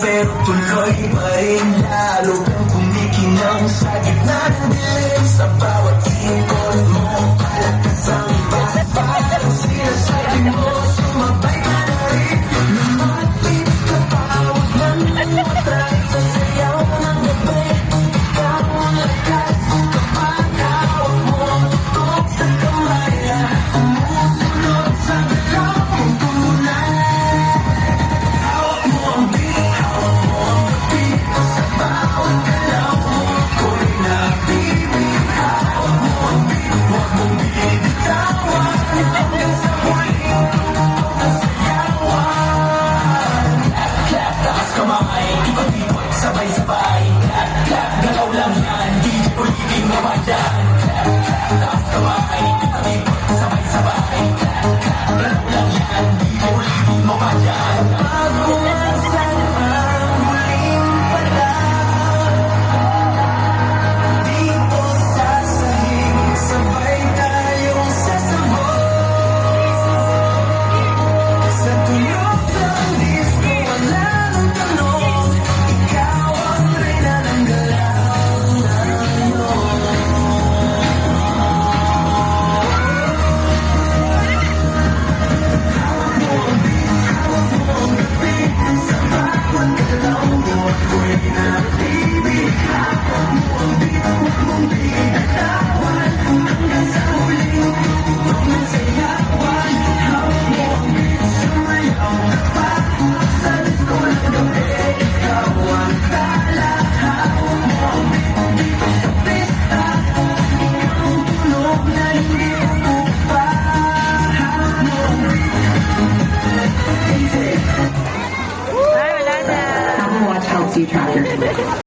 Pero tuloy pa rin lalo kang kumikinang sa gitna ng dilim. Sa bawat ikot mo, palakas ang parang sinasabi mo, sumabay ka na rin. Lumapit ka pa, huwag nang matay sa sayaw ng gabi. Ikaw ang lakas, kapag hawak mo ang tutok sa kamay, sumusunod sa galaw kong tunay. Hawak mo ang beat, sa bawat galaw mo ako'y nabibig. Hawak mo ang beat, huwag mong binibitawan, hanggang sa huling tutok na sayawan. Clap, clap, taas kamay, ikot-ikot, sabay-sabay. Clap, clap, galaw lang yan, di ulitin naman yan. Clap, clap, taas kamay, ikot-ikot, sabay-sabay. Clap, clap, galaw lang yan, di ulitin naman yan. Pagbuwasan ang huling palang, dito sa sahig, sabay tayong sasabog. Sa tuyok ng disco, wala nang tanong, ikaw ang reyna ng galaw ngayon. Sa bawat galaw mo ako'y nabibig. Hawak mo ang beat, huwag mong binibitawan, hanggang sa huling tutok ng sayawan. Hawak mo ang beat, sumayaw ka pa, sa disco ng gabi. Ikaw ang tala, hawak mo ang beat, dito sa pista. Ikaw ang tunog na hindi umupa. Hawak mo ang beat. Apple Watch helps you track your